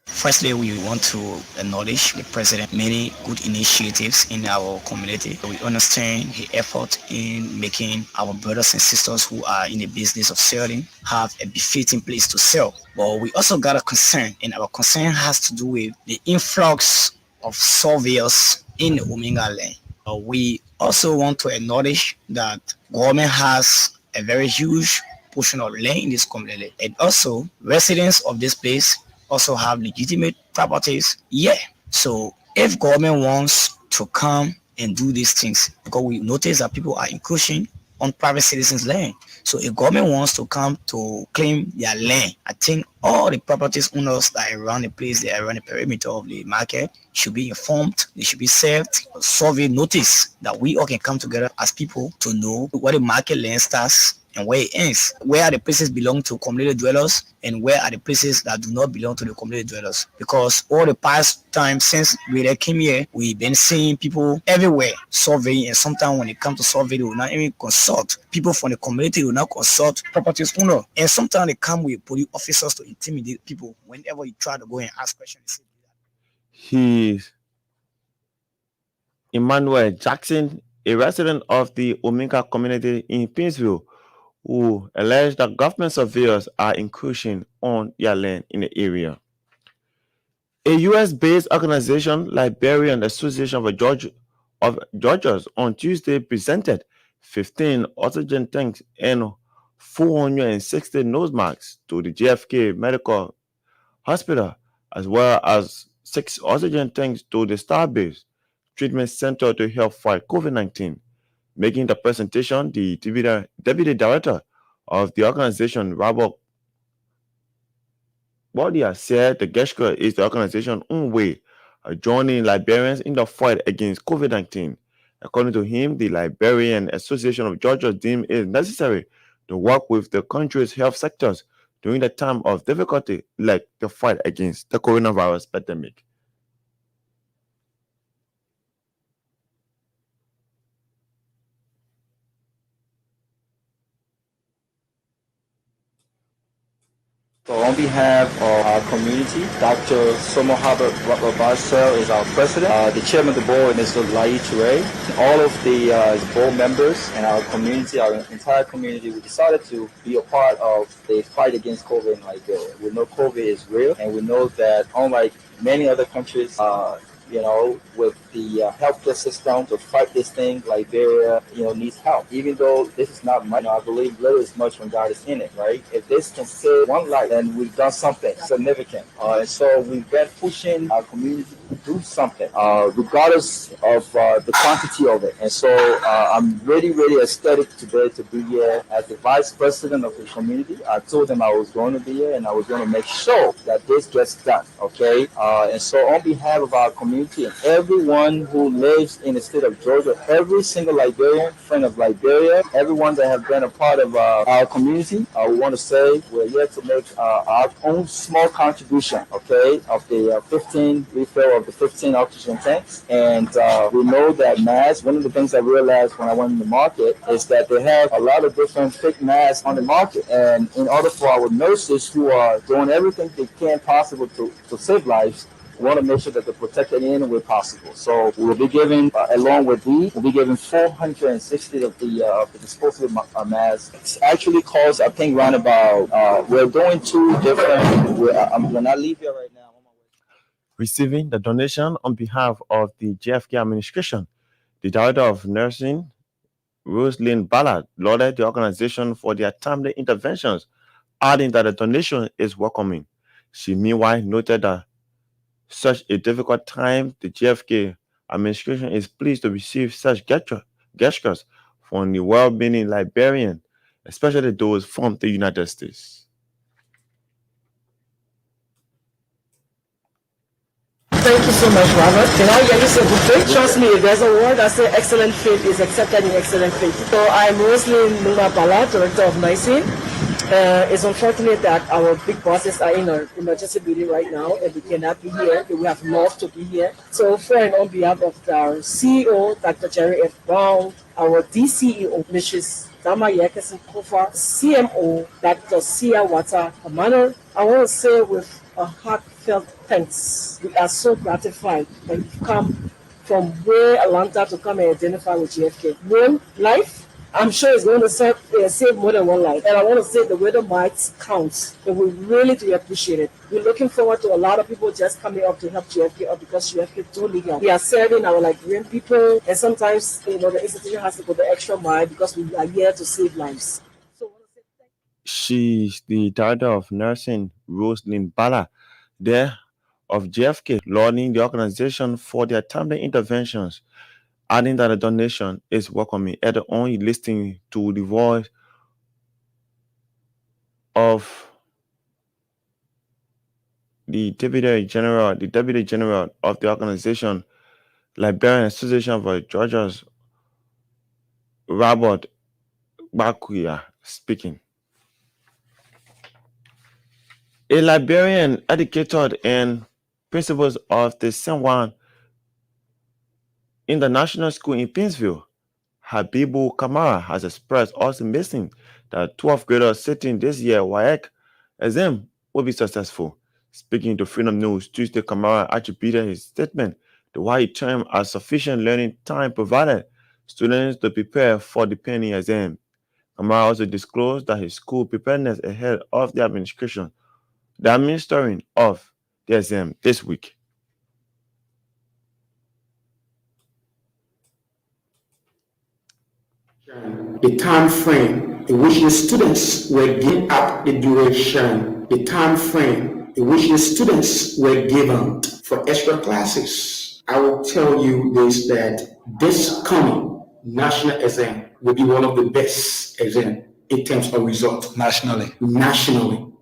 Firstly, we want to acknowledge the president many good initiatives in our community. We understand the effort in making our brothers and sisters who are in the business of selling have a befitting place to sell. But we also got a concern, and our concern has to do with the influx of surveyors in the Ominga land. We also want to acknowledge that government has a very huge portion of land in this community, and also residents of this place also have legitimate properties. Yeah. So if government wants to come and do these things, because we notice that people are encroaching on private citizens' land. So a government wants to come to claim their land. I think all the properties owners that are around the place, they are around the perimeter of the market, should be informed. They should be served a survey notice that we all can come together as people to know where the market land starts and where it ends. Where are the places belong to community dwellers and where are the places that do not belong to the community dwellers? Because all the past time since we came here, we've been seeing people everywhere surveying, and sometimes when it comes to survey, they will not even consult people from the community. They will not consult properties owner, and sometimes they come with police officers to intimidate people. Whenever you try to go and ask questions, He's Emmanuel Jackson, a resident of the Omega community in Pinsville, who alleged that government surveyors are encroaching on their land in the area. A US-based organization, Liberian Association of Judges, on Tuesday presented 15 oxygen tanks and 460 nose masks to the JFK Medical Hospital, as well as 6 oxygen tanks to the Starbase Treatment Center to help fight COVID-19. Making the presentation, the deputy director of the organization, Robert Bordia, said the gesture is the organization's own way of joining Liberians in the fight against COVID-19. According to him, the Liberian Association of Judges deemed it necessary to work with the country's health sectors during the time of difficulty like the fight against the coronavirus pandemic. So on behalf of our community, Dr. Somohaba Barsel is our president. The chairman of the board is Mr. Lai Toure. All of the board members and our community, our entire community, we decided to be a part of the fight against COVID in Liberia. We know COVID is real, and we know that unlike many other countries, with the healthcare system to fight this thing, Liberia, needs help. Even though this is not much, I believe little is much when God is in it, right? If this can save one life, then we've done something significant. And so we've been pushing our community to do something, regardless of the quantity of it. And so I'm really, really ecstatic today to be here as the vice president of the community. I told them I was going to be here and I was going to make sure that this gets done, okay? And so on behalf of our community, and everyone who lives in the state of Georgia, every single Liberian, friend of Liberia, everyone that have been a part of our community, we want to say we're here to make our own small contribution, okay, of the 15 refill of the 15 oxygen tanks. And we know that masks, one of the things I realized when I went in the market is that they have a lot of different fake masks on the market. And in order for our nurses who are doing everything they can possible to save lives, we want to make sure that they're protected in any way possible. So we'll be giving, along with these, we'll be giving 460 of the disposable masks. It actually costs, I think, around about, we're doing 2 different, when I leave here right now. Receiving the donation on behalf of the JFK administration, the director of nursing, Rosalind Ballard, lauded the organization for their timely interventions, adding that the donation is welcoming. She meanwhile noted that such a difficult time, the JFK administration is pleased to receive such gestures from the well-meaning Liberian, especially those from the United States. Thank you so much, Robert. Can I hear you say good faith? Trust me, if there's a word that says excellent faith is accepted in excellent faith. So I'm Rosalind Numa Bala, Director of Nursing. It's unfortunate that our big bosses are in an emergency building right now and we cannot be here. We have loved to be here. So for and on behalf of our CEO, Dr. Jerry F. Brown, our DCEO, Mrs. Dama Yekesi Kofa, CMO, Dr. Sia Wata Kamano, I want to say with a heartfelt thanks. We are so gratified that you've come from way Atlanta to come and identify with GFK. One life, I'm sure it's going to save more than one life. And I want to say the weather might count. And we really do appreciate it. We're looking forward to a lot of people just coming up to help GFK up because GFK do need help. We are serving our Liberian people, and sometimes the institution has to go the extra mile because we are here to save lives. So I want to say thank you. She's the director of nursing, Rosalind Bala, there of JFK, lauding the organization for their timely interventions, adding that a donation is welcoming. Add on listening to the voice of the Deputy General of the organization, Liberian Association for Judges, Robert Bakuya, speaking. A Liberian educated and principals of the San Juan International School in Pinsville, Habibu Kamara, has expressed optimism that 12th graders sitting this year WAEC exam will be successful. Speaking to Freedom News Tuesday, Kamara attributed his statement to why he termed as sufficient learning time provided students to prepare for the pending exam. Kamara also disclosed that his school preparedness ahead of the administering of the exam this week. The time frame in which the students were given at the duration, the time frame in which the students were given for extra classes. I will tell you this, that this coming national exam will be one of the best exams in terms of results. Nationally,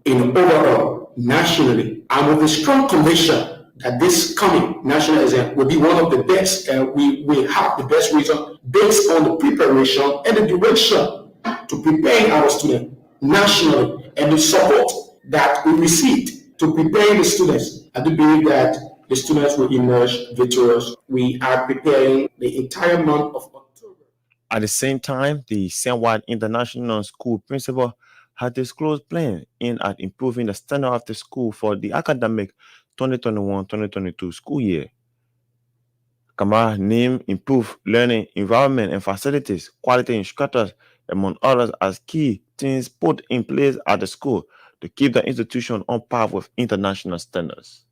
in overall, nationally, I'm with a strong conviction that this coming national exam will be one of the best, and we will have the best result based on the preparation and the direction to prepare our students nationally and the support that we received to prepare the students. I do believe that the students will emerge victorious. We are preparing the entire month of October. At the same time, the San Juan International School principal has disclosed plans in at improving the standard of the school for the academic 2021-2022 school year. Kamara named improved learning environment and facilities, quality instructors, among others, as key things put in place at the school to keep the institution on par with international standards.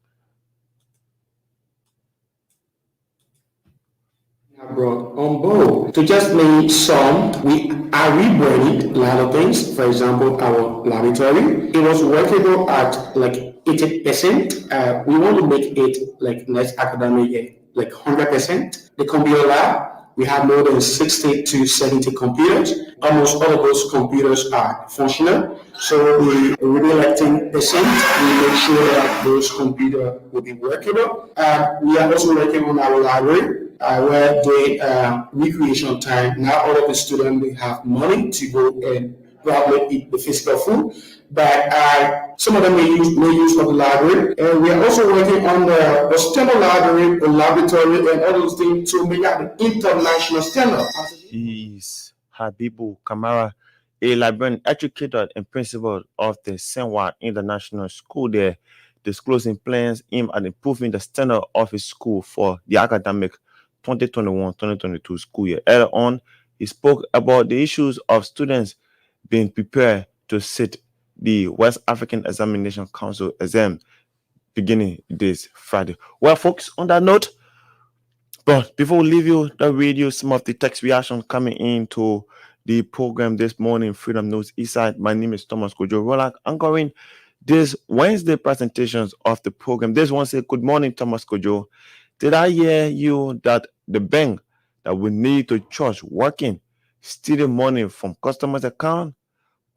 Brought on board. To just name some, we are rebranding a lot of things. For example, our laboratory, it was workable at like 80%. We want to make it like next academic year, like 100%. The computer lab, we have more than 60 to 70 computers. Almost all of those computers are functional. So we really like 10%. We make sure that those computers will be workable. We are also working on our library. Where they recreation time. Now all of the students will have money to go and probably eat the physical food, but some of them may use of the library. And we are also working on the standard library, the laboratory, and all those things to make that the international standard. He's Habibu Kamara, a Liberian educator and principal of the San Juan International School there, disclosing plans aimed at improving the standard of his school for the academic 2021-2022 school year. Earlier on, he spoke about the issues of students being prepared to sit the West African Examination Council exam beginning this Friday. Well, folks, on that note, but before we leave you, the radio, some of the text reaction coming into the program this morning, Freedom News Eastside. My name is Thomas Kojo Rolak, anchoring this Wednesday presentations of the program. This one said, good morning, Thomas Kojo. Did I hear you that the bank that we need to charge working, stealing money from customers' account?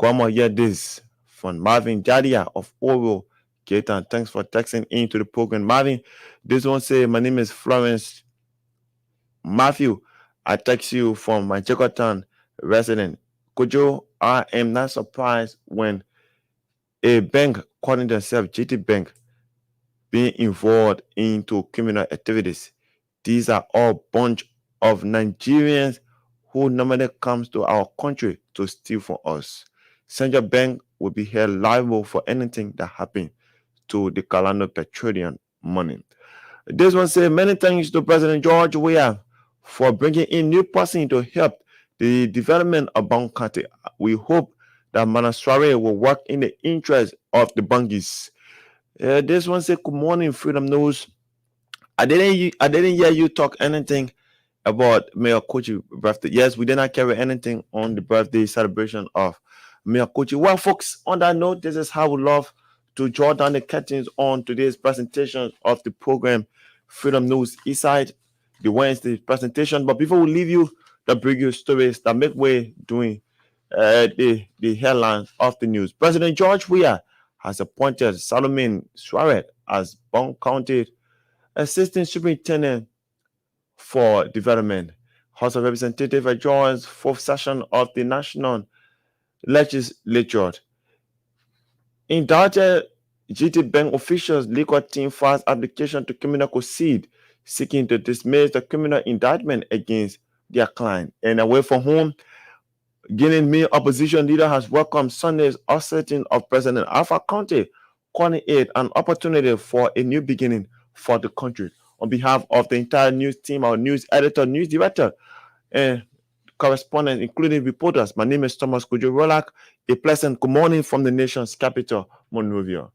Come on, hear this from Marvin Jadia of Oro. Gaetan, thanks for texting into the program. Marvin, this one say, my name is Florence Matthew. I text you from my Jakartan resident. Kojo, I am not surprised when a bank calling themselves GT Bank being involved into criminal activities. These are all bunch of Nigerians who normally comes to our country to steal from us. Central Bank will be held liable for anything that happened to the Kalando Petroleum money. This one says, many thanks to President George Weah for bringing in new person to help the development of Bang County. We hope that Manaswari will work in the interest of the Bangis. This one said, good morning, Freedom News. I didn't hear you talk anything about Mayor Kochi's birthday. Yes, we did not carry anything on the birthday celebration of Mayor Kochi. Well, folks, on that note, this is how we love to draw down the curtains on today's presentation of the program, Freedom News Eastside. the Wednesday presentation. But before we leave you, the bring you stories that make way doing the headlines of the news. President George Weah has appointed Salomon Suarez as Bond County Assistant Superintendent for Development. House of Representatives adjourns fourth session of the National Legislature. Indicted GT Bank officials legal team files application to criminal proceed, seeking to dismiss the criminal indictment against their client. And away from home, Guinea main opposition leader has welcomed Sunday's asserting of President Alpha Conde, calling it an opportunity for a new beginning for the country. On behalf of the entire news team, our news editor, news director, and correspondents, including reporters, my name is Thomas Kujo Rolak. A pleasant good morning from the nation's capital, Monrovia.